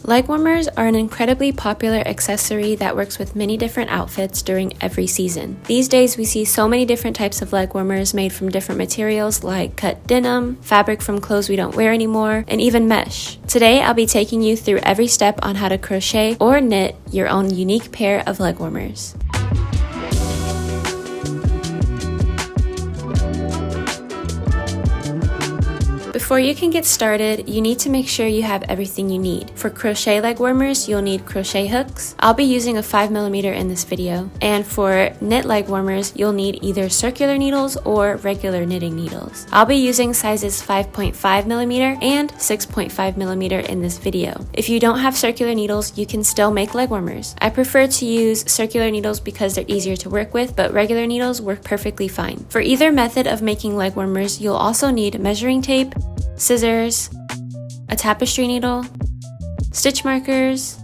Leg warmers are an incredibly popular accessory that works with many different outfits during every season. These days we see so many different types of leg warmers made from different materials like cut denim, fabric from clothes we don't wear anymore, and even mesh. Today I'll be taking you through every step on how to crochet or knit your own unique pair of leg warmers. Before you can get started, you need to make sure you have everything you need. For crochet leg warmers, you'll need crochet hooks. I'll be using a 5mm in this video. And for knit leg warmers, you'll need either circular needles or regular knitting needles. I'll be using sizes 5.5mm and 6.5mm in this video. If you don't have circular needles, you can still make leg warmers. I prefer to use circular needles because they're easier to work with, but regular needles work perfectly fine. For either method of making leg warmers, you'll also need measuring tape, scissors, a tapestry needle, stitch markers,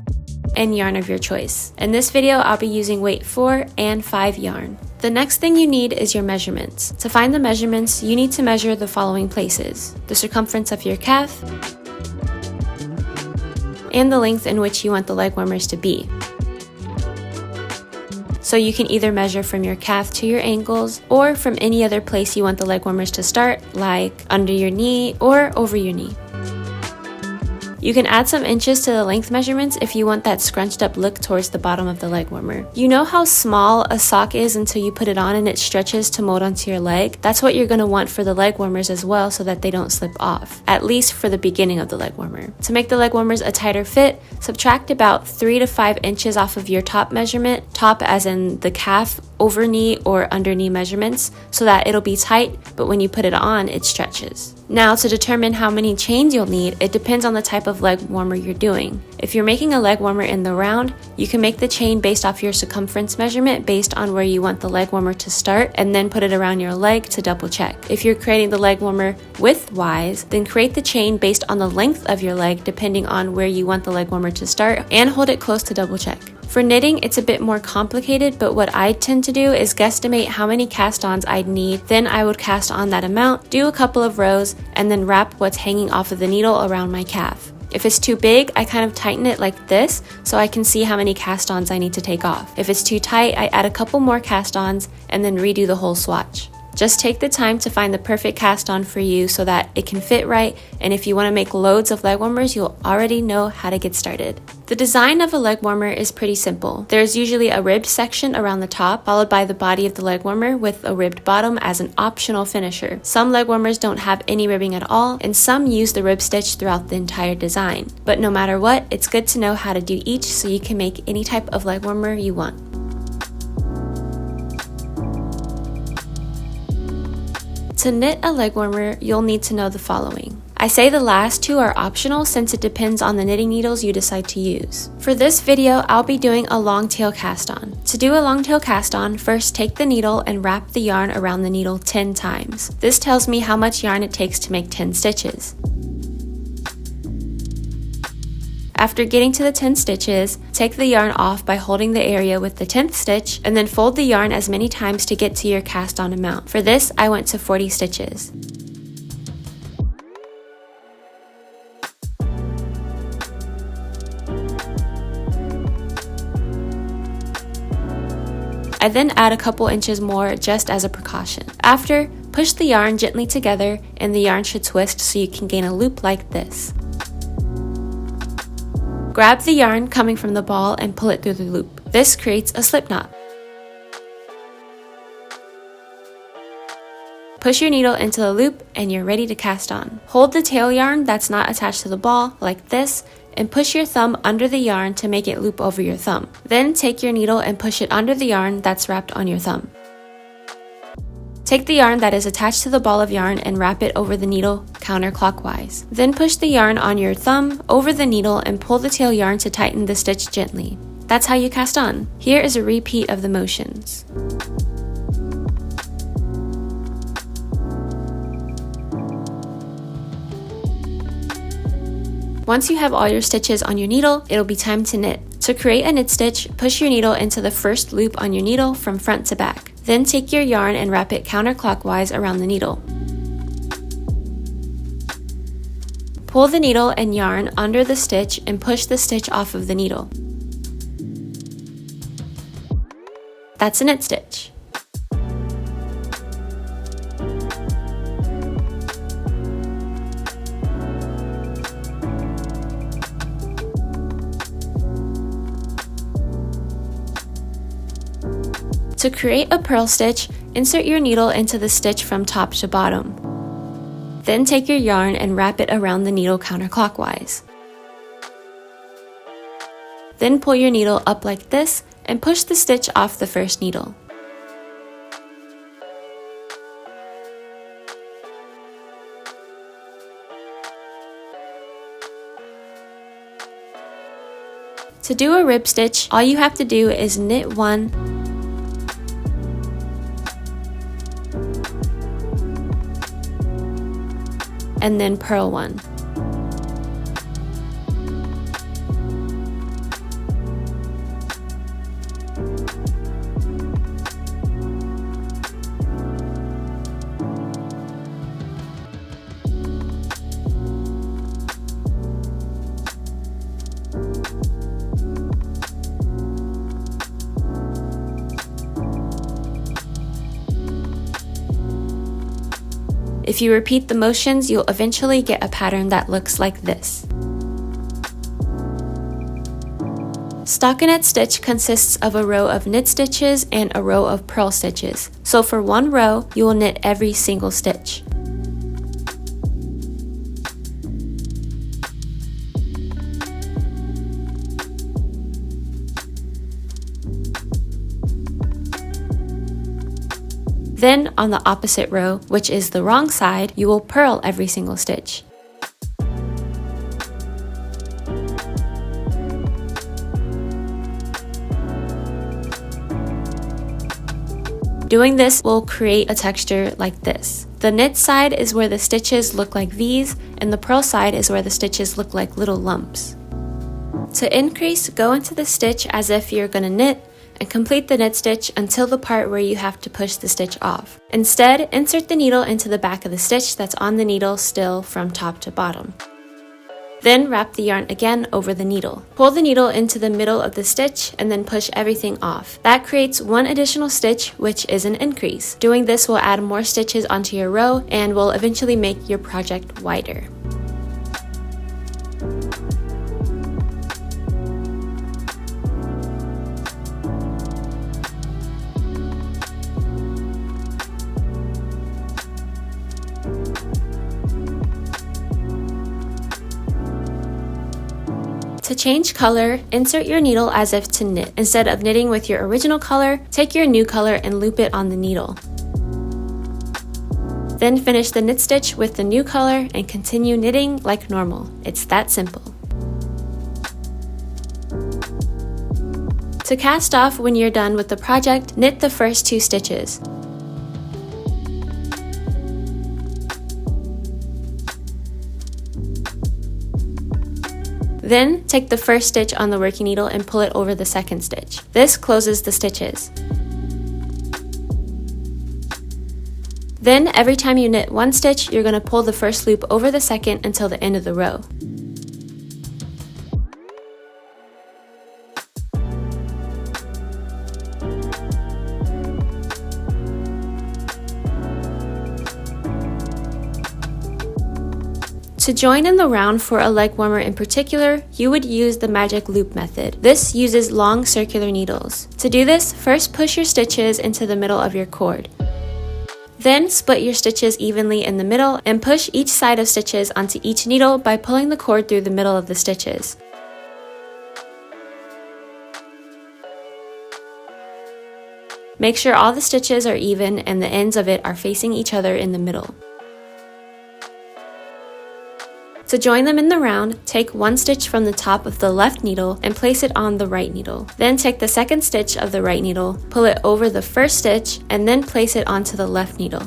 and yarn of your choice. In this video, I'll be using weight 4 and 5 yarn. The next thing you need is your measurements. To find the measurements, you need to measure the following places: the circumference of your calf, and the length in which you want the leg warmers to be. So you can either measure from your calf to your ankles or from any other place you want the leg warmers to start, like under your knee or over your knee. You can add some inches to the length measurements if you want that scrunched up look towards the bottom of the leg warmer. You know how small a sock is until you put it on and it stretches to mold onto your leg? That's what you're going to want for the leg warmers as well, so that they don't slip off, at least for the beginning of the leg warmer. To make the leg warmers a tighter fit, subtract about 3 to 5 inches off of your top measurement, top as in the calf, over knee or under knee measurements, so that it'll be tight, but when you put it on, it stretches. Now, to determine how many chains you'll need, it depends on the type of leg warmer you're doing. If you're making a leg warmer in the round, you can make the chain based off your circumference measurement based on where you want the leg warmer to start, and then put it around your leg to double check. If you're creating the leg warmer width-wise, then create the chain based on the length of your leg depending on where you want the leg warmer to start, and hold it close to double check. For knitting, it's a bit more complicated, but what I tend to do is guesstimate how many cast-ons I'd need, then I would cast on that amount, do a couple of rows, and then wrap what's hanging off of the needle around my calf. If it's too big, I kind of tighten it like this so I can see how many cast-ons I need to take off. If it's too tight, I add a couple more cast-ons and then redo the whole swatch. Just take the time to find the perfect cast on for you so that it can fit right, and if you want to make loads of leg warmers, you'll already know how to get started. The design of a leg warmer is pretty simple. There's usually a ribbed section around the top, followed by the body of the leg warmer with a ribbed bottom as an optional finisher. Some leg warmers don't have any ribbing at all, and some use the rib stitch throughout the entire design. But no matter what, it's good to know how to do each so you can make any type of leg warmer you want. To knit a leg warmer, you'll need to know the following. I say the last two are optional since it depends on the knitting needles you decide to use. For this video, I'll be doing a long tail cast on. To do a long tail cast on, first take the needle and wrap the yarn around the needle 10 times. This tells me how much yarn it takes to make 10 stitches. After getting to the 10 stitches, take the yarn off by holding the area with the 10th stitch, and then fold the yarn as many times to get to your cast on amount. For this, I went to 40 stitches. I then add a couple inches more just as a precaution. After, push the yarn gently together and the yarn should twist so you can gain a loop like this. Grab the yarn coming from the ball and pull it through the loop. This creates a slip knot. Push your needle into the loop and you're ready to cast on. Hold the tail yarn that's not attached to the ball like this and push your thumb under the yarn to make it loop over your thumb. Then take your needle and push it under the yarn that's wrapped on your thumb. Take the yarn that is attached to the ball of yarn and wrap it over the needle counterclockwise. Then push the yarn on your thumb over the needle and pull the tail yarn to tighten the stitch gently. That's how you cast on. Here is a repeat of the motions. Once you have all your stitches on your needle, it'll be time to knit. To create a knit stitch, push your needle into the first loop on your needle from front to back. Then take your yarn and wrap it counterclockwise around the needle. Pull the needle and yarn under the stitch and push the stitch off of the needle. That's a knit stitch. To create a purl stitch, insert your needle into the stitch from top to bottom. Then take your yarn and wrap it around the needle counterclockwise. Then pull your needle up like this and push the stitch off the first needle. To do a rib stitch, all you have to do is knit one, and then purl one. If you repeat the motions, you'll eventually get a pattern that looks like this. Stockinette stitch consists of a row of knit stitches and a row of purl stitches. So for one row, you will knit every single stitch. Then on the opposite row, which is the wrong side, you will purl every single stitch. Doing this will create a texture like this. The knit side is where the stitches look like these, and the purl side is where the stitches look like little lumps. To increase, go into the stitch as if you're going to knit, and complete the knit stitch until the part where you have to push the stitch off. Instead, insert the needle into the back of the stitch that's on the needle still from top to bottom. Then wrap the yarn again over the needle. Pull the needle into the middle of the stitch and then push everything off. That creates one additional stitch, which is an increase. Doing this will add more stitches onto your row and will eventually make your project wider. To change color, insert your needle as if to knit. Instead of knitting with your original color, take your new color and loop it on the needle. Then finish the knit stitch with the new color and continue knitting like normal. It's that simple. To cast off when you're done with the project, knit the first 2 stitches. Then, take the first stitch on the working needle and pull it over the second stitch. This closes the stitches. Then, every time you knit one stitch, you're going to pull the first loop over the second until the end of the row. To join in the round for a leg warmer in particular, you would use the magic loop method. This uses long circular needles. To do this, first push your stitches into the middle of your cord. Then split your stitches evenly in the middle and push each side of stitches onto each needle by pulling the cord through the middle of the stitches. Make sure all the stitches are even and the ends of it are facing each other in the middle. To join them in the round, take one stitch from the top of the left needle and place it on the right needle. Then take the second stitch of the right needle, pull it over the first stitch, and then place it onto the left needle.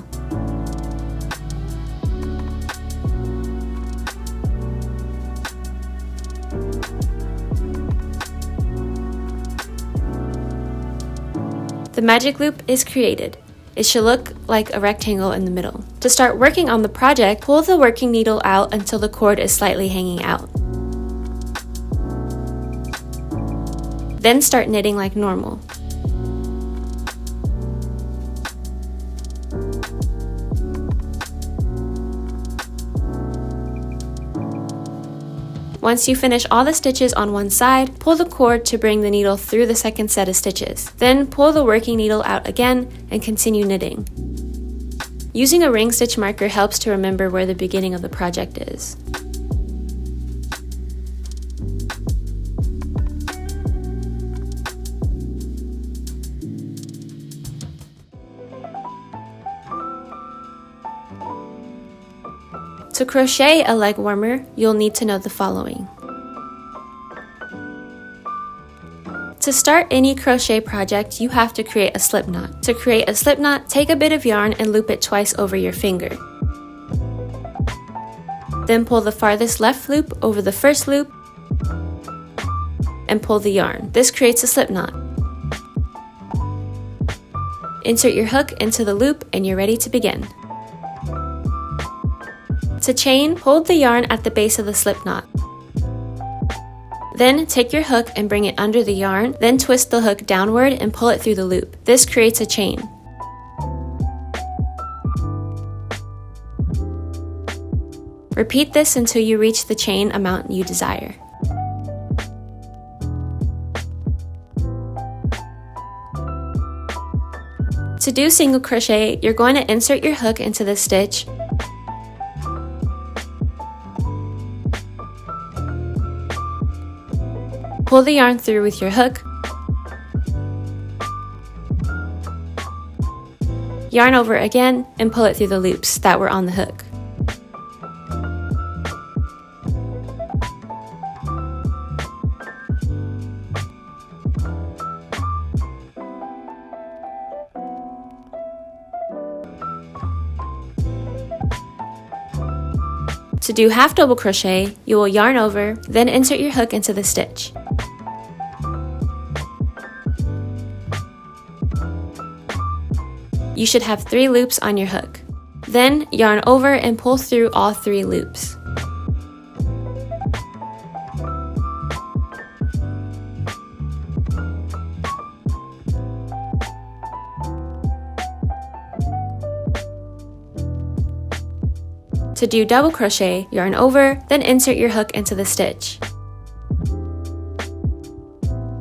The magic loop is created. It should look like a rectangle in the middle. To start working on the project, pull the working needle out until the cord is slightly hanging out. Then start knitting like normal. Once you finish all the stitches on one side, pull the cord to bring the needle through the second set of stitches. Then pull the working needle out again and continue knitting. Using a ring stitch marker helps to remember where the beginning of the project is. To crochet a leg warmer, you'll need to know the following. To start any crochet project, you have to create a slip knot. To create a slip knot, take a bit of yarn and loop it twice over your finger. Then pull the farthest left loop over the first loop and pull the yarn. This creates a slip knot. Insert your hook into the loop and you're ready to begin. To chain, hold the yarn at the base of the slip knot. Then take your hook and bring it under the yarn, then twist the hook downward and pull it through the loop. This creates a chain. Repeat this until you reach the chain amount you desire. To do single crochet, you're going to insert your hook into the stitch, pull the yarn through with your hook, yarn over again, and pull it through the loops that were on the hook. To do half double crochet, you will yarn over, then insert your hook into the stitch. You should have 3 loops on your hook. Then yarn over and pull through all 3 loops. To do double crochet, yarn over, then insert your hook into the stitch.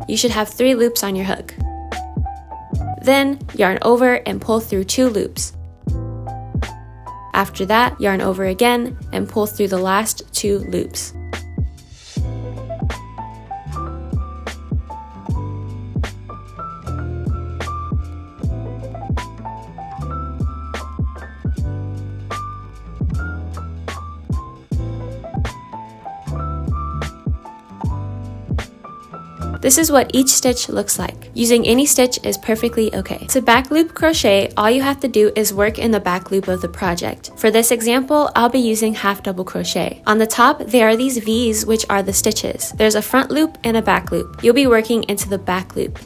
You should have 3 loops on your hook. Then yarn over and pull through 2 loops. After that, yarn over again and pull through the last 2 loops. This is what each stitch looks like. Using any stitch is perfectly okay. To back loop crochet, all you have to do is work in the back loop of the project. For this example, I'll be using half double crochet. On the top, there are these V's, which are the stitches. There's a front loop and a back loop. You'll be working into the back loop.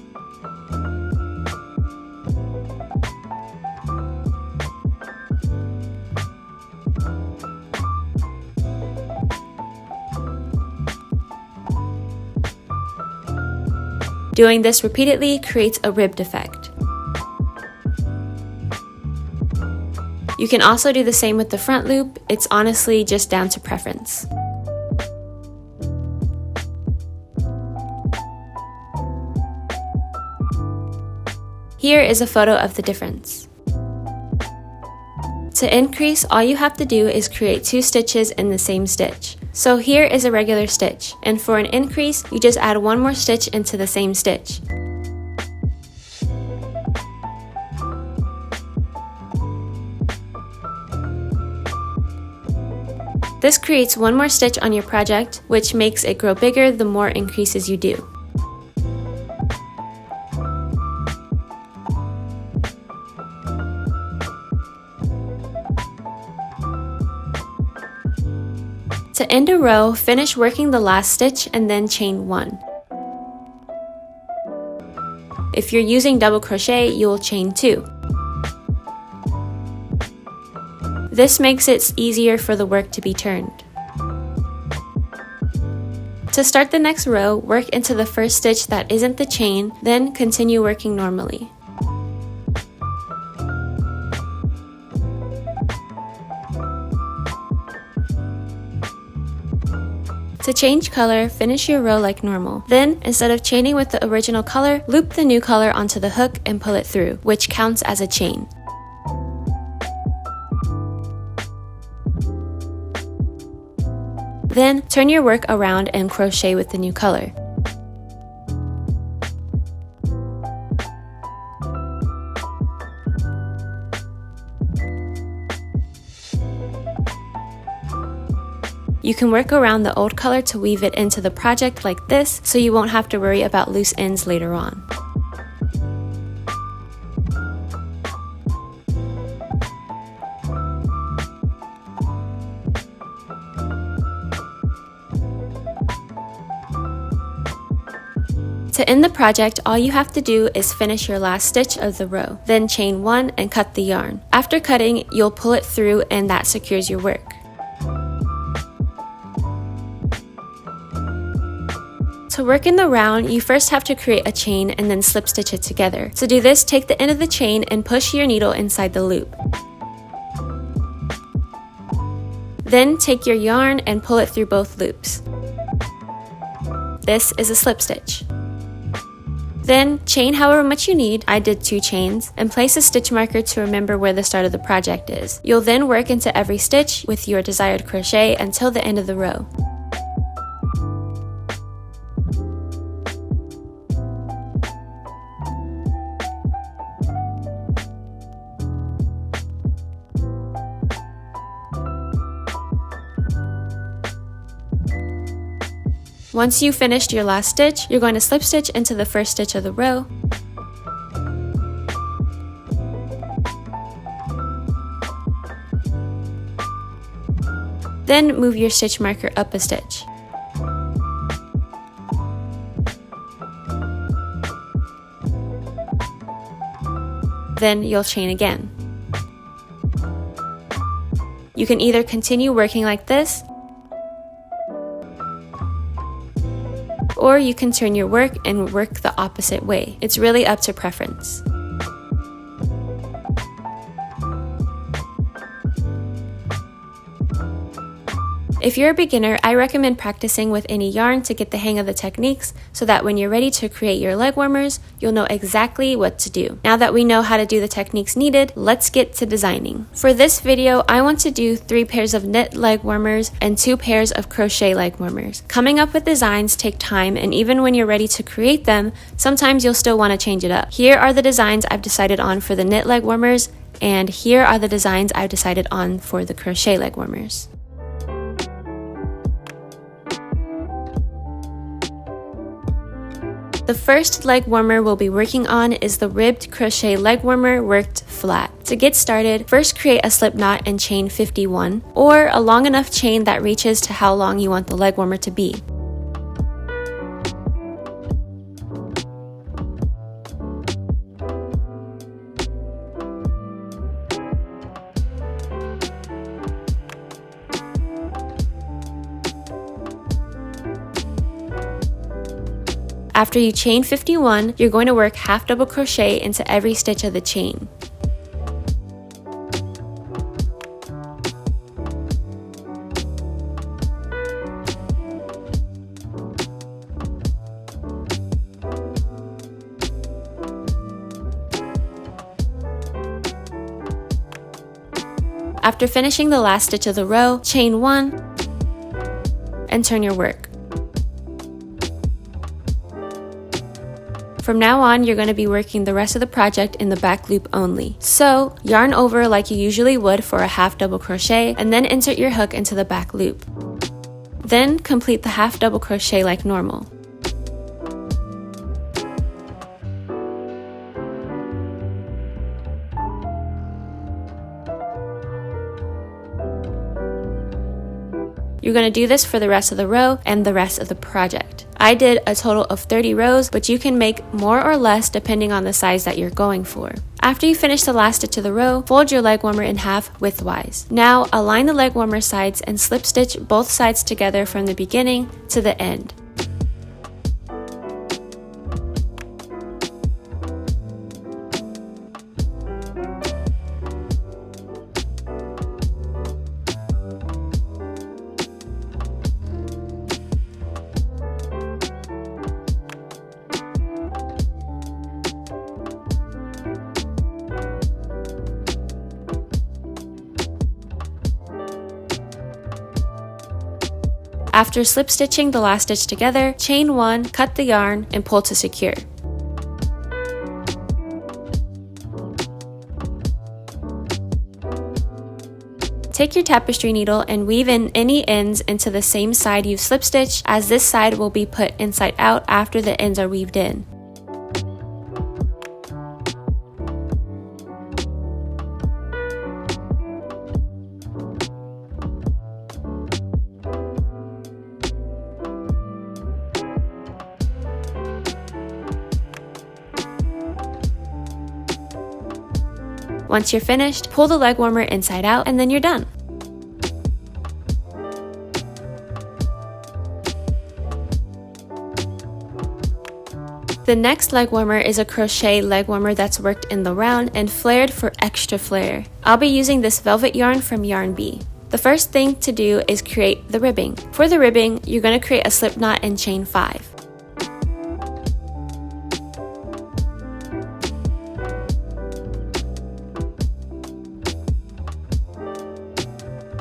Doing this repeatedly creates a ribbed effect. You can also do the same with the front loop. It's honestly just down to preference. Here is a photo of the difference. To increase, all you have to do is create 2 stitches in the same stitch. So here is a regular stitch, and for an increase, you just add 1 more stitch into the same stitch. This creates 1 more stitch on your project, which makes it grow bigger the more increases you do. To end a row, finish working the last stitch and then chain 1. If you're using double crochet, you will chain 2. This makes it easier for the work to be turned. To start the next row, work into the first stitch that isn't the chain, then continue working normally. To change color, finish your row like normal. Then, instead of chaining with the original color, loop the new color onto the hook and pull it through, which counts as a chain. Then, turn your work around and crochet with the new color. You can work around the old color to weave it into the project like this, so you won't have to worry about loose ends later on. To end the project, all you have to do is finish your last stitch of the row, then chain 1 and cut the yarn. After cutting, you'll pull it through and that secures your work. To work in the round, you first have to create a chain and then slip stitch it together. To do this, take the end of the chain and push your needle inside the loop. Then take your yarn and pull it through both loops. This is a slip stitch. Then chain however much you need, I did 2 chains, and place a stitch marker to remember where the start of the project is. You'll then work into every stitch with your desired crochet until the end of the row. Once you've finished your last stitch, you're going to slip stitch into the first stitch of the row. Then move your stitch marker up a stitch. Then you'll chain again. You can either continue working like this, or you can turn your work and work the opposite way. It's really up to preference. If you're a beginner, I recommend practicing with any yarn to get the hang of the techniques so that when you're ready to create your leg warmers, you'll know exactly what to do. Now that we know how to do the techniques needed, let's get to designing. For this video, I want to do 3 pairs of knit leg warmers and 2 pairs of crochet leg warmers. Coming up with designs take time, and even when you're ready to create them, sometimes you'll still want to change it up. Here are the designs I've decided on for the knit leg warmers, and here are the designs I've decided on for the crochet leg warmers. The first leg warmer we'll be working on is the ribbed crochet leg warmer worked flat. To get started, first create a slip knot and chain 51, or a long enough chain that reaches to how long you want the leg warmer to be. After you chain 51, you're going to work half double crochet into every stitch of the chain. After finishing the last stitch of the row, chain 1 and turn your work. From now on, you're going to be working the rest of the project in the back loop only. So, yarn over like you usually would for a half double crochet, and then insert your hook into the back loop. Then complete the half double crochet like normal. You're going to do this for the rest of the row and the rest of the project. I did a total of 30 rows, but you can make more or less depending on the size that you're going for. After you finish the last stitch of the row, fold your leg warmer in half widthwise. Now align the leg warmer sides and slip stitch both sides together from the beginning to the end. After slip stitching the last stitch together, chain 1, cut the yarn, and pull to secure. Take your tapestry needle and weave in any ends into the same side you've slip stitched, as this side will be put inside out after the ends are weaved in. Once you're finished, pull the leg warmer inside out and then you're done. The next leg warmer is a crochet leg warmer that's worked in the round and flared for extra flare. I'll be using this velvet yarn from Yarn Bee. The first thing to do is create the ribbing. For the ribbing, you're going to create a slip knot and chain 5.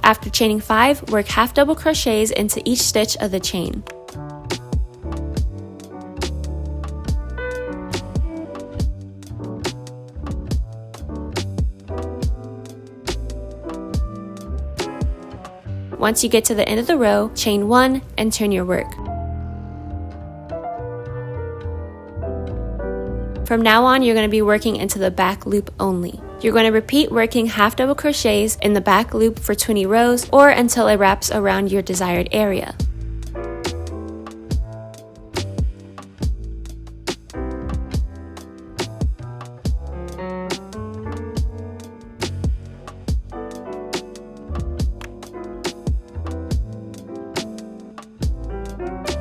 After chaining 5, work half double crochets into each stitch of the chain. Once you get to the end of the row, chain 1 and turn your work. From now on, you're going to be working into the back loop only. You're going to repeat working half double crochets in the back loop for 20 rows or until it wraps around your desired area.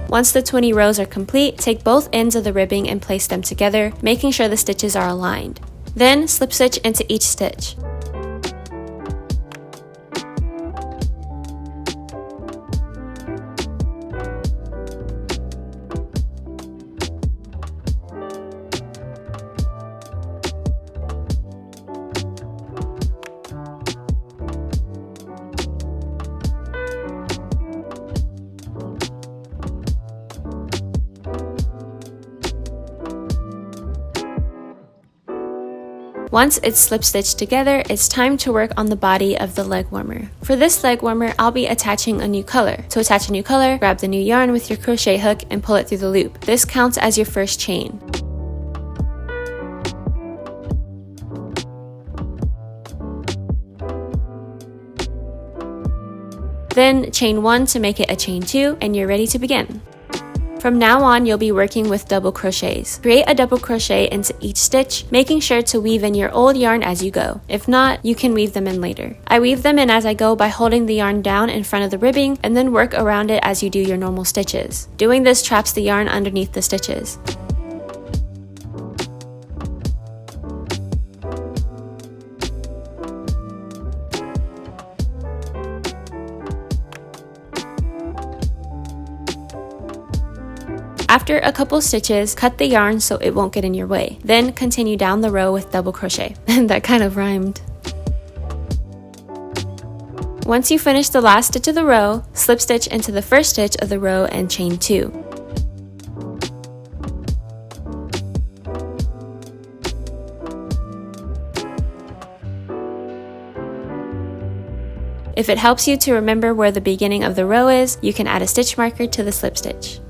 Once the 20 rows are complete, take both ends of the ribbing and place them together, making sure the stitches are aligned. Then slip stitch into each stitch. Once it's slip stitched together, it's time to work on the body of the leg warmer. For this leg warmer, I'll be attaching a new color. To attach a new color, grab the new yarn with your crochet hook and pull it through the loop. This counts as your first chain. Then chain 1 to make it a chain 2 and you're ready to begin. From now on, you'll be working with double crochets. Create a double crochet into each stitch, making sure to weave in your old yarn as you go. If not, you can weave them in later. I weave them in as I go by holding the yarn down in front of the ribbing and then work around it as you do your normal stitches. Doing this traps the yarn underneath the stitches. After a couple stitches, cut the yarn so it won't get in your way. Then continue down the row with double crochet. That kind of rhymed. Once you finish the last stitch of the row, slip stitch into the first stitch of the row and chain 2. If it helps you to remember where the beginning of the row is, you can add a stitch marker to the slip stitch.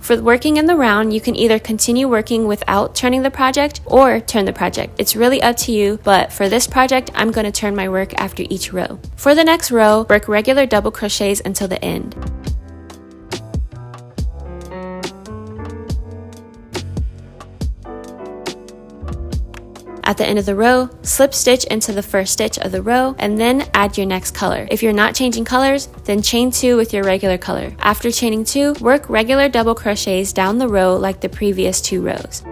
For working in the round, you can either continue working without turning the project or turn the project. It's really up to you, but for this project, I'm going to turn my work after each row. For the next row, work regular double crochets until the end. At the end of the row, slip stitch into the first stitch of the row and then add your next color. If you're not changing colors, then chain 2 with your regular color. After chaining 2, work regular double crochets down the row like the previous 2 rows.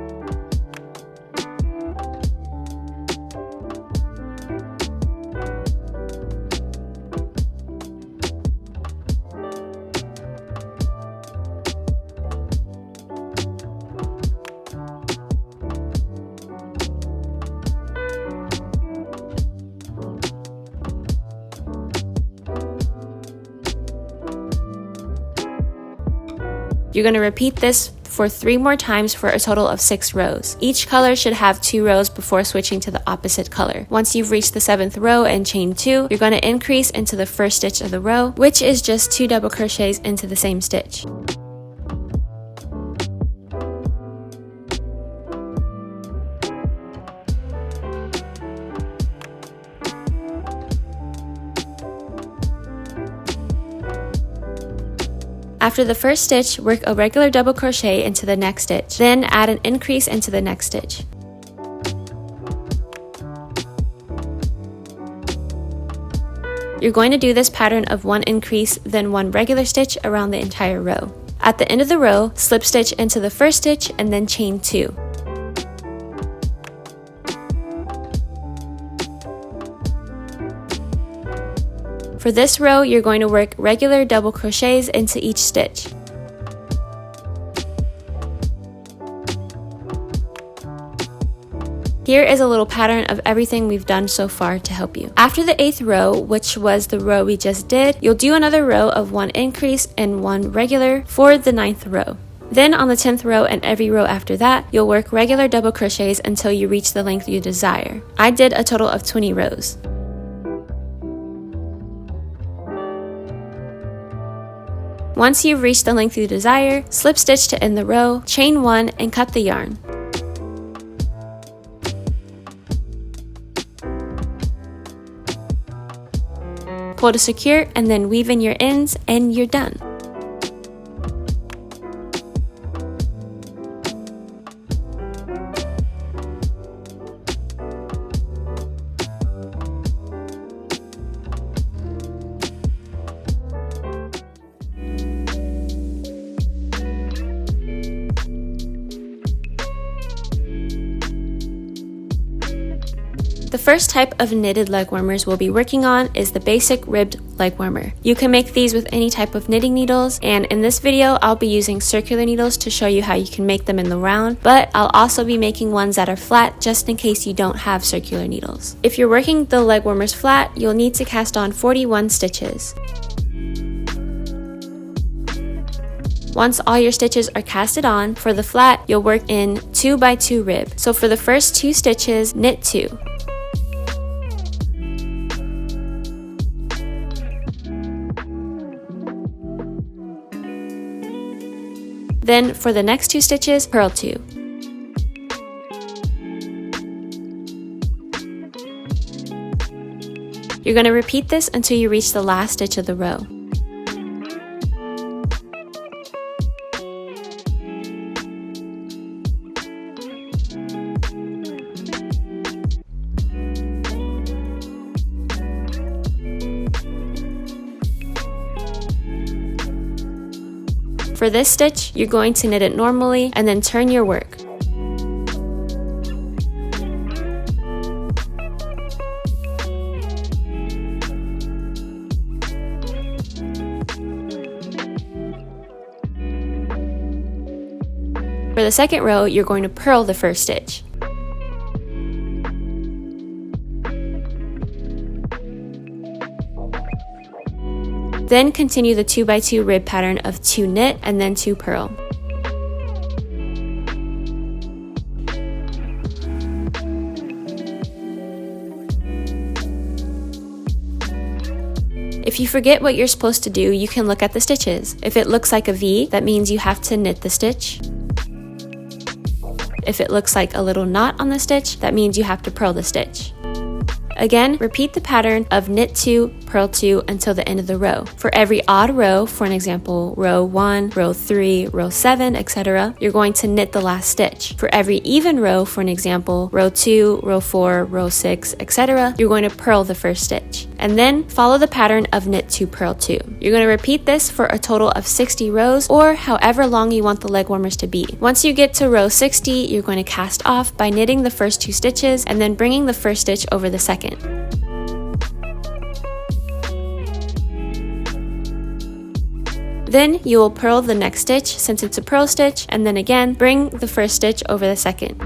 You're going to repeat this for 3 more times for a total of 6 rows. Each color should have 2 rows before switching to the opposite color. Once you've reached the 7th row and chain 2, you're going to increase into the first stitch of the row, which is just 2 double crochets into the same stitch. After the first stitch, work a regular double crochet into the next stitch, then add an increase into the next stitch. You're going to do this pattern of 1 increase, then 1 regular stitch around the entire row. At the end of the row, slip stitch into the first stitch and then chain 2. For this row, you're going to work regular double crochets into each stitch. Here is a little pattern of everything we've done so far to help you. After the 8th row, which was the row we just did, you'll do another row of 1 increase and 1 regular for the 9th row. Then on the 10th row and every row after that, you'll work regular double crochets until you reach the length you desire. I did a total of 20 rows. Once you've reached the length you desire, slip stitch to end the row, chain 1, and cut the yarn. Pull to secure and then weave in your ends and you're done. The first type of knitted leg warmers we'll be working on is the basic ribbed leg warmer. You can make these with any type of knitting needles, and in this video I'll be using circular needles to show you how you can make them in the round, but I'll also be making ones that are flat just in case you don't have circular needles. If you're working the leg warmers flat, you'll need to cast on 41 stitches. Once all your stitches are casted on, for the flat, you'll work in 2x2 rib. So for the first 2 stitches, knit 2. Then for the next 2 stitches, purl 2. You're going to repeat this until you reach the last stitch of the row. For this stitch, you're going to knit it normally and then turn your work. For the second row, you're going to purl the first stitch. Then continue the 2x2 rib pattern of 2 knit and then 2 purl. If you forget what you're supposed to do, you can look at the stitches. If it looks like a V, that means you have to knit the stitch. If it looks like a little knot on the stitch, that means you have to purl the stitch. Again, repeat the pattern of knit 2, purl 2 until the end of the row. For every odd row, for an example, row 1, row 3, row 7, etc., you're going to knit the last stitch. For every even row, for an example, row 2, row 4, row 6, etc., you're going to purl the first stitch. And then follow the pattern of knit 2, purl 2. You're going to repeat this for a total of 60 rows, or however long you want the leg warmers to be. Once you get to row 60, you're going to cast off by knitting the first 2 stitches and then bringing the first stitch over the second. Then you will purl the next stitch since it's a purl stitch, and then again bring the first stitch over the second.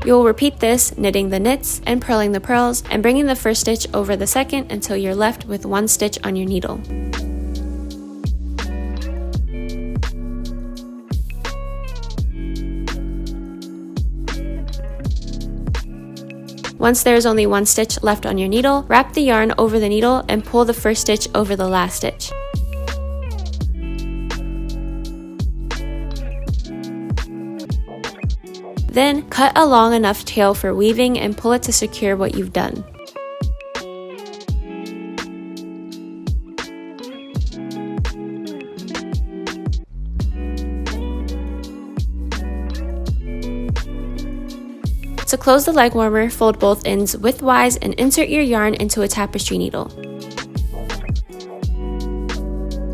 You'll repeat this, knitting the knits and purling the purls and bringing the first stitch over the second until you're left with 1 stitch on your needle. Once there is only 1 stitch left on your needle, wrap the yarn over the needle and pull the first stitch over the last stitch. Then cut a long enough tail for weaving and pull it to secure what you've done. To close the leg warmer, fold both ends widthwise and insert your yarn into a tapestry needle.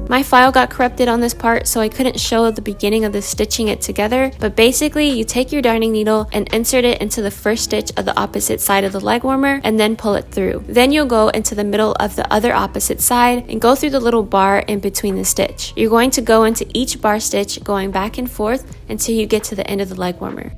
My file got corrupted on this part, so I couldn't show the beginning of the stitching it together, but basically you take your darning needle and insert it into the first stitch of the opposite side of the leg warmer and then pull it through. Then you'll go into the middle of the other opposite side and go through the little bar in between the stitch. You're going to go into each bar stitch going back and forth until you get to the end of the leg warmer.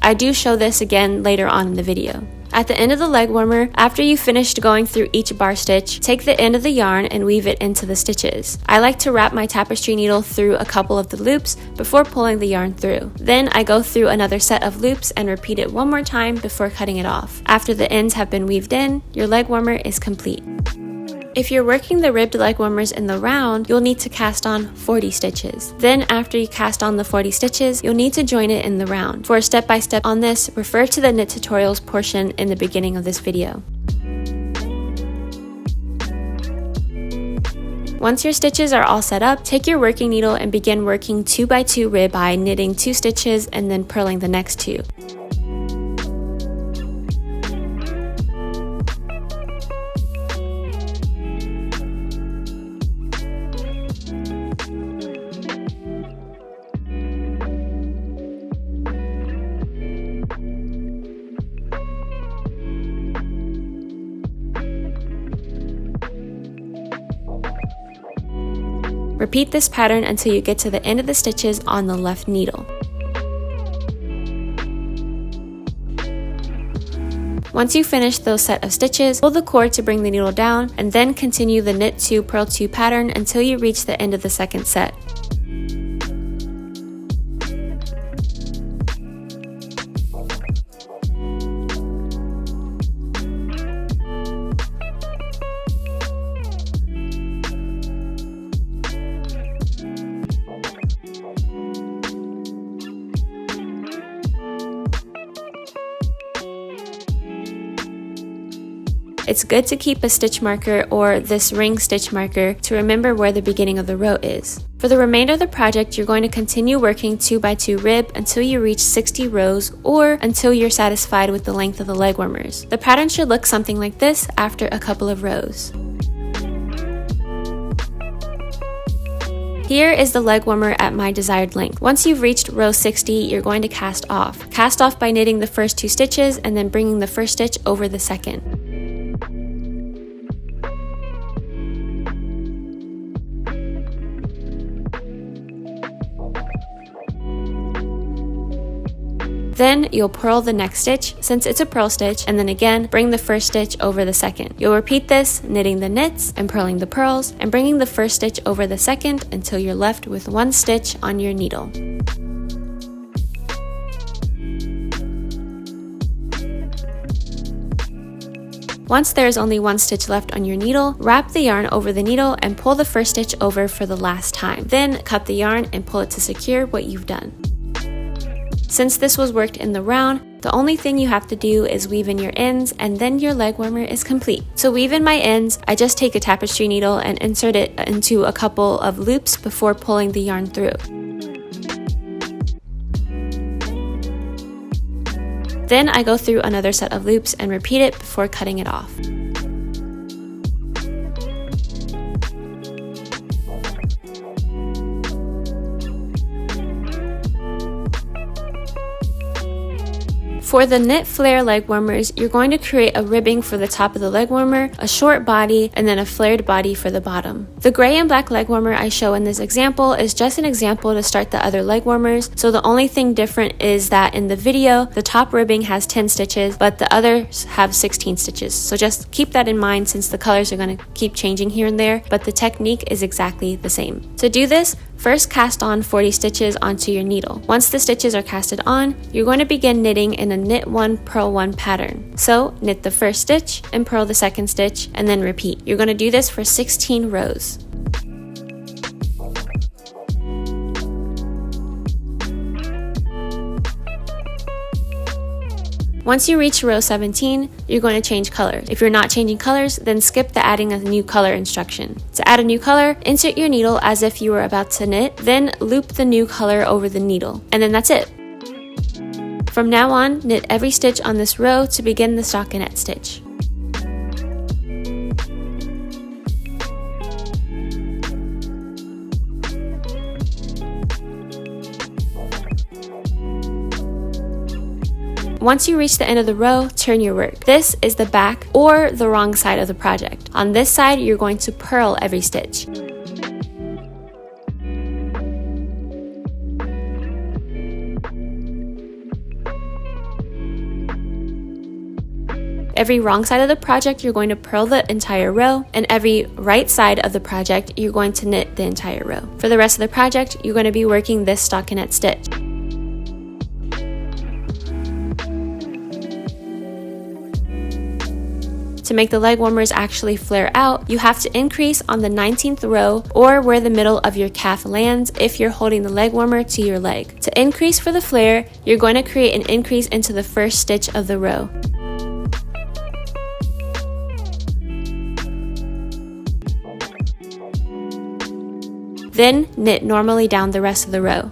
I do show this again later on in the video. At the end of the leg warmer, after you've finished going through each bar stitch, take the end of the yarn and weave it into the stitches. I like to wrap my tapestry needle through a couple of the loops before pulling the yarn through. Then I go through another set of loops and repeat it one more time before cutting it off. After the ends have been weaved in, your leg warmer is complete. If you're working the ribbed leg warmers in the round, you'll need to cast on 40 stitches. Then after you cast on the 40 stitches, you'll need to join it in the round. For a step-by-step on this, refer to the knit tutorials portion in the beginning of this video. Once your stitches are all set up, take your working needle and begin working 2x2 rib by knitting 2 stitches and then purling the next 2. Repeat this pattern until you get to the end of the stitches on the left needle. Once you finish those set of stitches, pull the cord to bring the needle down and then continue the knit 2 purl 2 pattern until you reach the end of the second set. It's good to keep a stitch marker or this ring stitch marker to remember where the beginning of the row is. For the remainder of the project, you're going to continue working 2x2 rib until you reach 60 rows or until you're satisfied with the length of the leg warmers. The pattern should look something like this after a couple of rows. Here is the leg warmer at my desired length. Once you've reached row 60, you're going to cast off. Cast off by knitting the first 2 stitches and then bringing the first stitch over the second. Then you'll purl the next stitch since it's a purl stitch, and then again bring the first stitch over the second. You'll repeat this, knitting the knits and purling the purls and bringing the first stitch over the second until you're left with one stitch on your needle. Once there is only one stitch left on your needle, wrap the yarn over the needle and pull the first stitch over for the last time. Then cut the yarn and pull it to secure what you've done. Since this was worked in the round, the only thing you have to do is weave in your ends and then your leg warmer is complete. To weave in my ends, I just take a tapestry needle and insert it into a couple of loops before pulling the yarn through. Then I go through another set of loops and repeat it before cutting it off. For the knit flare leg warmers, you're going to create a ribbing for the top of the leg warmer, a short body, and then a flared body for the bottom. The gray and black leg warmer I show in this example is just an example to start the other leg warmers, so the only thing different is that in the video, the top ribbing has 10 stitches, but the others have 16 stitches. So just keep that in mind since the colors are going to keep changing here and there, but the technique is exactly the same. To do this, first cast on 40 stitches onto your needle. Once the stitches are casted on, you're going to begin knitting in a knit 1 purl 1 pattern. So knit the first stitch and purl the second stitch and then repeat. You're going to do this for 16 rows. Once you reach row 17, you're going to change colors. If you're not changing colors, then skip the adding a new color instruction. To add a new color, insert your needle as if you were about to knit, then loop the new color over the needle, and then that's it. From now on, knit every stitch on this row to begin the stockinette stitch. Once you reach the end of the row, turn your work. This is the back or the wrong side of the project. On this side, you're going to purl every stitch. Every wrong side of the project, you're going to purl the entire row, and every right side of the project, you're going to knit the entire row. For the rest of the project, you're going to be working this stockinette stitch. To make the leg warmers actually flare out, you have to increase on the 19th row or where the middle of your calf lands if you're holding the leg warmer to your leg. To increase for the flare, you're going to create an increase into the first stitch of the row. Then knit normally down the rest of the row.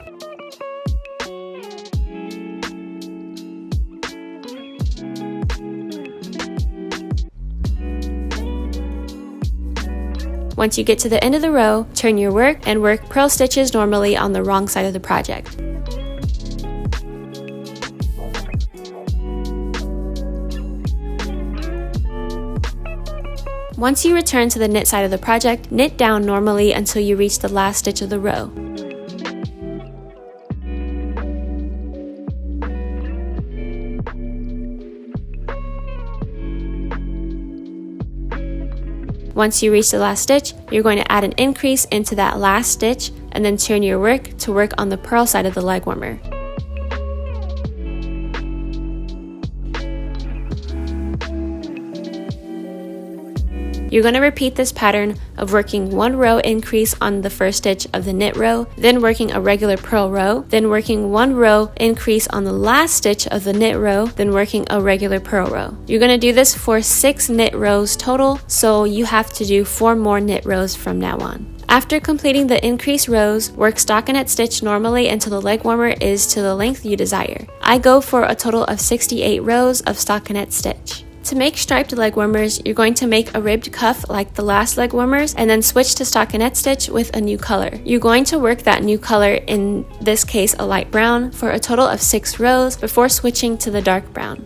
Once you get to the end of the row, turn your work and work purl stitches normally on the wrong side of the project. Once you return to the knit side of the project, knit down normally until you reach the last stitch of the row. Once you reach the last stitch, you're going to add an increase into that last stitch and then turn your work to work on the purl side of the leg warmer. You're going to repeat this pattern of working one row increase on the first stitch of the knit row, then working a regular purl row, then working one row increase on the last stitch of the knit row, then working a regular purl row. You're going to do this for 6 knit rows total, so you have to do 4 more knit rows from now on. After completing the increased rows, work stockinette stitch normally until the leg warmer is to the length you desire. I go for a total of 68 rows of stockinette stitch. To make striped leg warmers, you're going to make a ribbed cuff like the last leg warmers and then switch to stockinette stitch with a new color. You're going to work that new color, in this case a light brown, for a total of 6 rows before switching to the dark brown.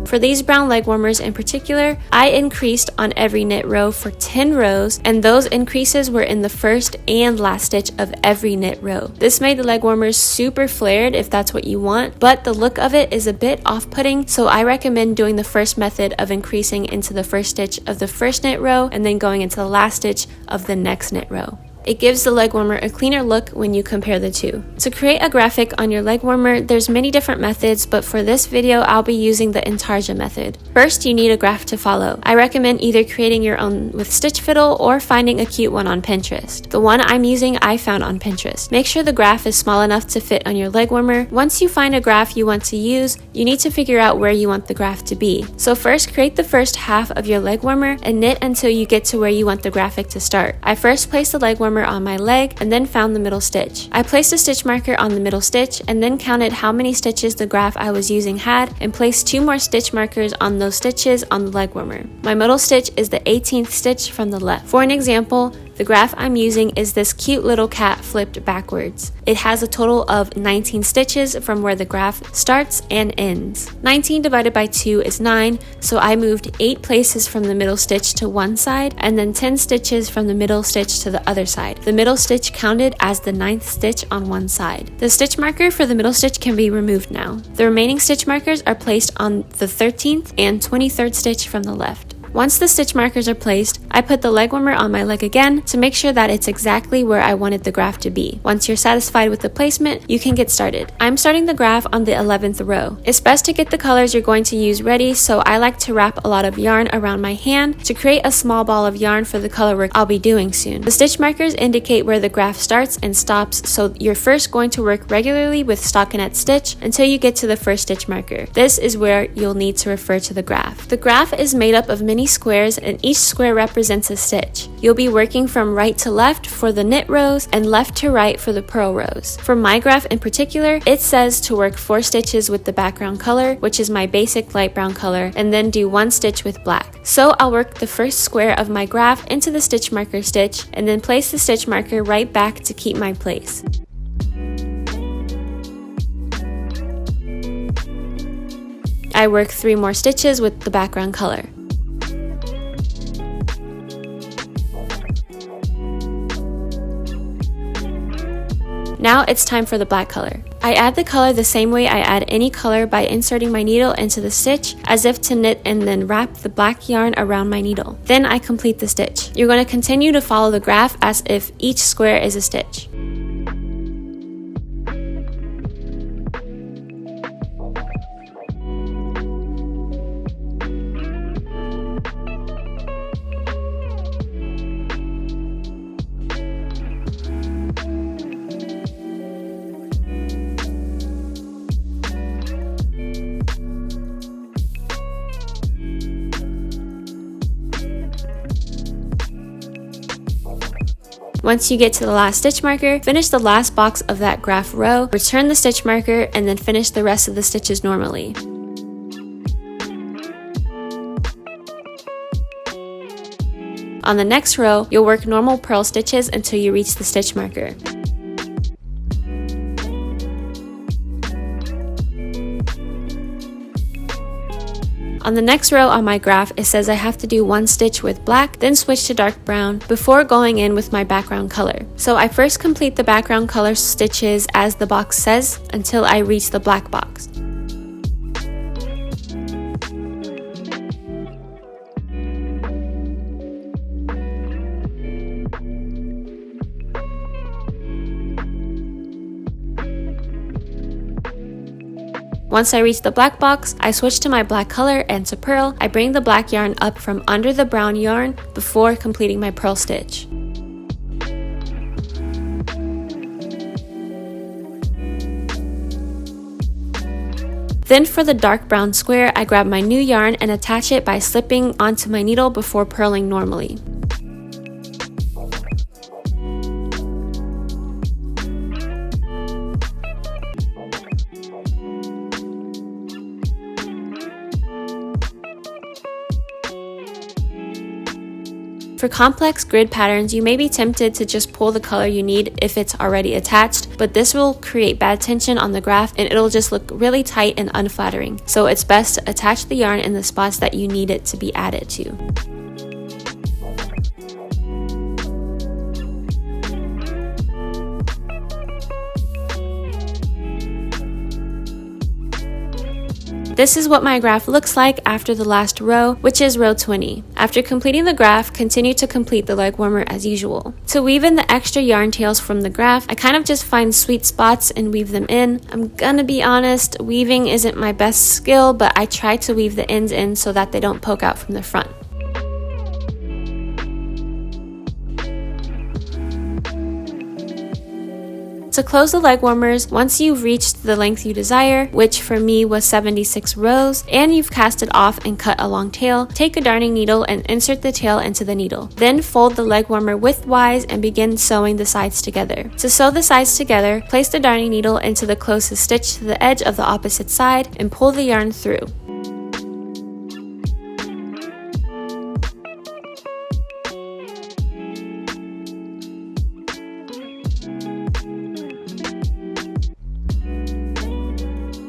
For these brown leg warmers in particular, I increased on every knit row for 10 rows, and those increases were in the first and last stitch of every knit row. This made the leg warmers super flared if that's what you want, but the look of it is a bit off-putting, so I recommend doing the first method of increasing into the first stitch of the first knit row and then going into the last stitch of the next knit row. It gives the leg warmer a cleaner look when you compare the two. To create a graphic on your leg warmer, there's many different methods, but for this video, I'll be using the intarsia method. First, you need a graph to follow. I recommend either creating your own with Stitch Fiddle or finding a cute one on Pinterest. The one I'm using, I found on Pinterest. Make sure the graph is small enough to fit on your leg warmer. Once you find a graph you want to use, you need to figure out where you want the graph to be. So first, create the first half of your leg warmer and knit until you get to where you want the graphic to start. I first placed the leg warmer on my leg and then found the middle stitch. I placed a stitch marker on the middle stitch and then counted how many stitches the graph I was using had and placed 2 more stitch markers on those stitches on the leg warmer. My middle stitch is the 18th stitch from the left. For an example, the graph I'm using is this cute little cat flipped backwards. It has a total of 19 stitches from where the graph starts and ends. 19 divided by 2 is 9, so I moved 8 places from the middle stitch to one side and then 10 stitches from the middle stitch to the other side. The middle stitch counted as the 9th stitch on one side. The stitch marker for the middle stitch can be removed now. The remaining stitch markers are placed on the 13th and 23rd stitch from the left. Once the stitch markers are placed, I put the leg warmer on my leg again to make sure that it's exactly where I wanted the graph to be. Once you're satisfied with the placement, you can get started. I'm starting the graph on the 11th row. It's best to get the colors you're going to use ready, so I like to wrap a lot of yarn around my hand to create a small ball of yarn for the color work I'll be doing soon. The stitch markers indicate where the graph starts and stops, so you're first going to work regularly with stockinette stitch until you get to the first stitch marker. This is where you'll need to refer to the graph. The graph is made up of many squares and each square represents a stitch. You'll be working from right to left for the knit rows and left to right for the purl rows. For my graph in particular, it says to work 4 stitches with the background color, which is my basic light brown color, and then do 1 stitch with black. So I'll work the first square of my graph into the stitch marker stitch and then place the stitch marker right back to keep my place. I work 3 more stitches with the background color. Now it's time for the black color. I add the color the same way I add any color by inserting my needle into the stitch as if to knit and then wrap the black yarn around my needle. Then I complete the stitch. You're going to continue to follow the graph as if each square is a stitch. Once you get to the last stitch marker, finish the last box of that graph row, return the stitch marker, and then finish the rest of the stitches normally. On the next row, you'll work normal purl stitches until you reach the stitch marker. On the next row on my graph, it says I have to do 1 stitch with black, then switch to dark brown before going in with my background color. So I first complete the background color stitches as the box says until I reach the black box. Once I reach the black box, I switch to my black color, and to purl, I bring the black yarn up from under the brown yarn before completing my purl stitch. Then for the dark brown square, I grab my new yarn and attach it by slipping onto my needle before purling normally. For complex grid patterns, you may be tempted to just pull the color you need if it's already attached, but this will create bad tension on the graph and it'll just look really tight and unflattering. So it's best to attach the yarn in the spots that you need it to be added to. This is what my graph looks like after the last row, which is row 20. After completing the graph, continue to complete the leg warmer as usual. To weave in the extra yarn tails from the graph, I kind of just find sweet spots and weave them in. I'm gonna be honest, weaving isn't my best skill, but I try to weave the ends in so that they don't poke out from the front. To close the leg warmers, once you've reached the length you desire, which for me was 76 rows, and you've cast it off and cut a long tail, take a darning needle and insert the tail into the needle. Then fold the leg warmer widthwise and begin sewing the sides together. To sew the sides together, place the darning needle into the closest stitch to the edge of the opposite side and pull the yarn through.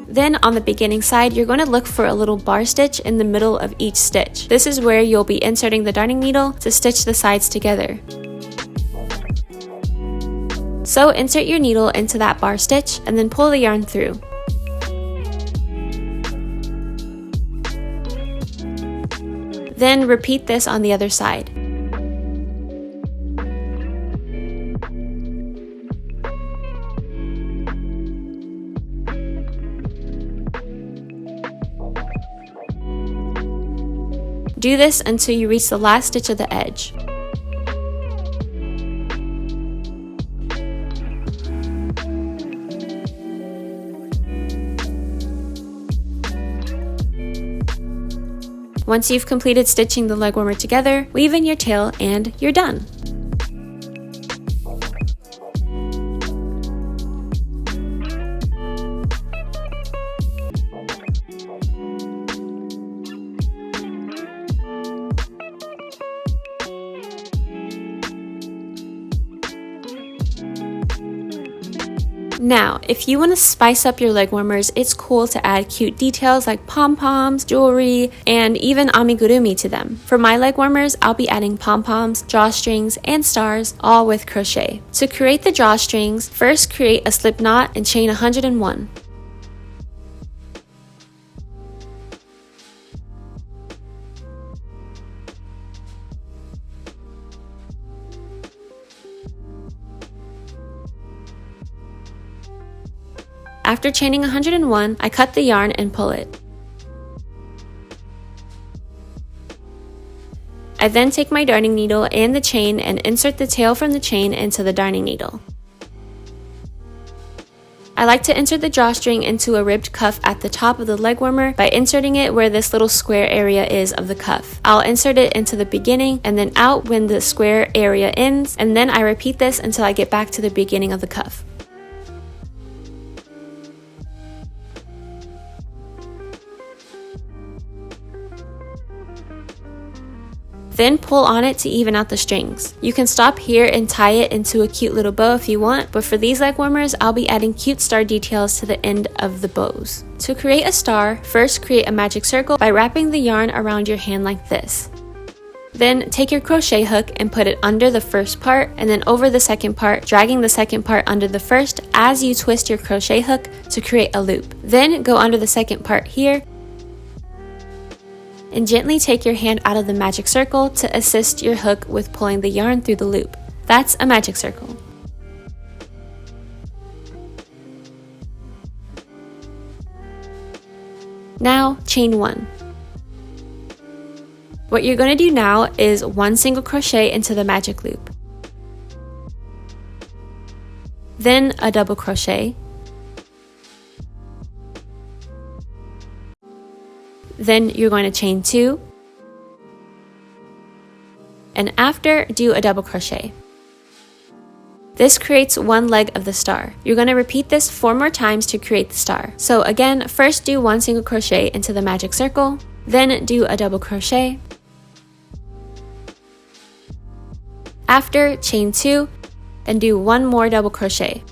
Then on the beginning side, you're going to look for a little bar stitch in the middle of each stitch. This is where you'll be inserting the darning needle to stitch the sides together. So insert your needle into that bar stitch and then pull the yarn through. Then repeat this on the other side. Do this until you reach the last stitch of the edge. Once you've completed stitching the leg warmer together, weave in your tail and you're done. Now, if you want to spice up your leg warmers, it's cool to add cute details like pom-poms, jewelry, and even amigurumi to them. For my leg warmers, I'll be adding pom-poms, drawstrings, and stars, all with crochet. To create the drawstrings, first create a slip knot and chain 101. After chaining 101, I cut the yarn and pull it. I then take my darning needle and the chain and insert the tail from the chain into the darning needle. I like to insert the drawstring into a ribbed cuff at the top of the leg warmer by inserting it where this little square area is of the cuff. I'll insert it into the beginning and then out when the square area ends, and then I repeat this until I get back to the beginning of the cuff. Then pull on it to even out the strings. You can stop here and tie it into a cute little bow if you want, but for these leg warmers, I'll be adding cute star details to the end of the bows. To create a star, first create a magic circle by wrapping the yarn around your hand like this. Then take your crochet hook and put it under the first part and then over the second part, dragging the second part under the first as you twist your crochet hook to create a loop. Then go under the second part here and gently take your hand out of the magic circle to assist your hook with pulling the yarn through the loop. That's a magic circle. Now, chain 1. What you're going to do now is one single crochet into the magic loop. Then a double crochet. Then you're going to chain 2, and after, do a double crochet. This creates one leg of the star. You're going to repeat this 4 more times to create the star. So again, first do one single crochet into the magic circle, then do a double crochet, After, chain 2 and do 1 more double crochet.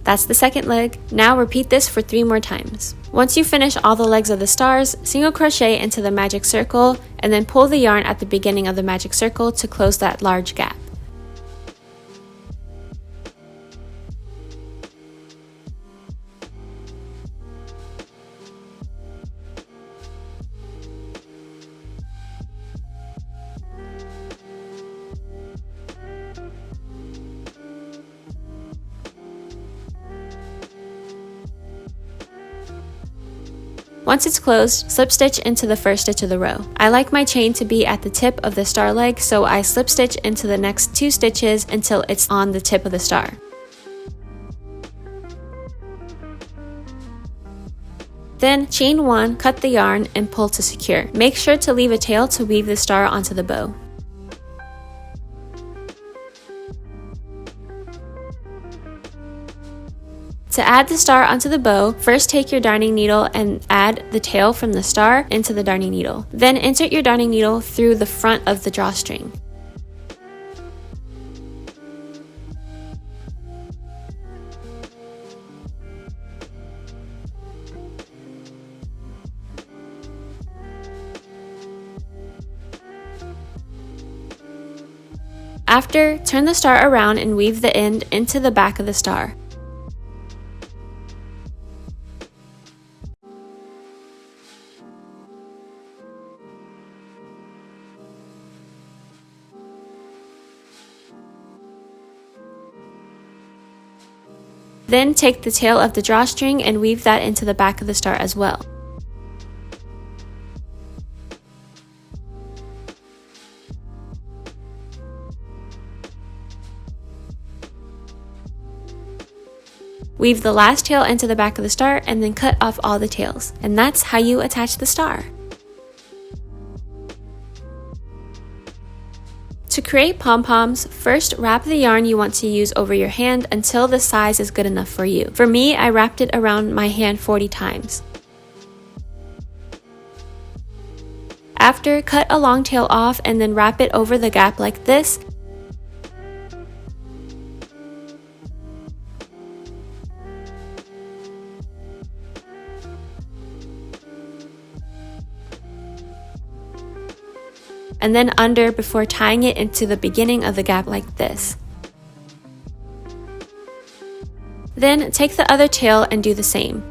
That's the second leg. Now repeat this for 3 more times. Once you finish all the legs of the stars, single crochet into the magic circle and then pull the yarn at the beginning of the magic circle to close that large gap. Once it's closed, slip stitch into the first stitch of the row. I like my chain to be at the tip of the star leg, so I slip stitch into the next 2 stitches until it's on the tip of the star. Then chain 1, cut the yarn, and pull to secure. Make sure to leave a tail to weave the star onto the bow. To add the star onto the bow, first take your darning needle and add the tail from the star into the darning needle. Then insert your darning needle through the front of the drawstring. After, turn the star around and weave the end into the back of the star. Then take the tail of the drawstring and weave that into the back of the star as well. Weave the last tail into the back of the star and then cut off all the tails. And that's how you attach the star. To create pom-poms, first wrap the yarn you want to use over your hand until the size is good enough for you. For me, I wrapped it around my hand 40 times. After, cut a long tail off and then wrap it over the gap like this. And then under before tying it into the beginning of the gap like this. Then take the other tail and do the same.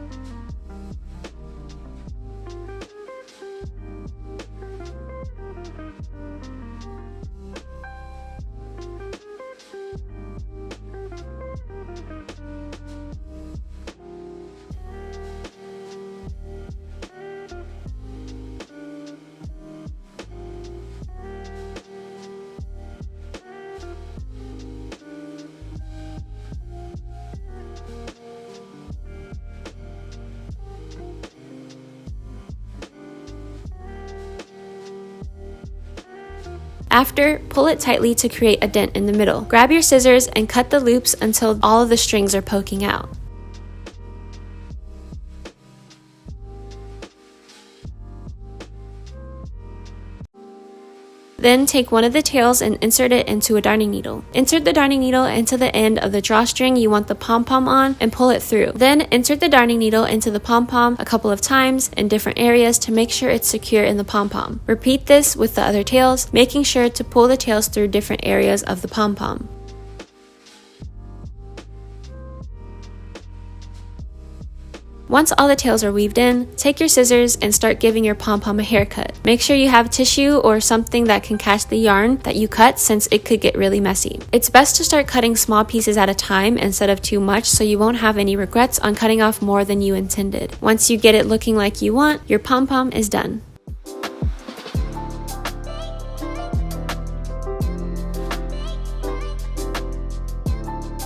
After, pull it tightly to create a dent in the middle. Grab your scissors and cut the loops until all of the strings are poking out. Then take one of the tails and insert it into a darning needle. Insert the darning needle into the end of the drawstring you want the pom-pom on and pull it through. Then insert the darning needle into the pom-pom a couple of times in different areas to make sure it's secure in the pom-pom. Repeat this with the other tails, making sure to pull the tails through different areas of the pom-pom. Once all the tails are weaved in, take your scissors and start giving your pom-pom a haircut. Make sure you have tissue or something that can catch the yarn that you cut since it could get really messy. It's best to start cutting small pieces at a time instead of too much so you won't have any regrets on cutting off more than you intended. Once you get it looking like you want, your pom-pom is done.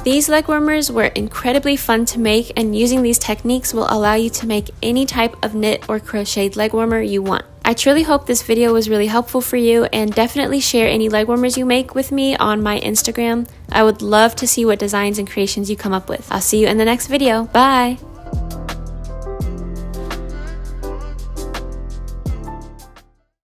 These leg warmers were incredibly fun to make, and using these techniques will allow you to make any type of knit or crocheted leg warmer you want. I truly hope this video was really helpful for you, and definitely share any leg warmers you make with me on my Instagram. I would love to see what designs and creations you come up with. I'll see you in the next video. Bye!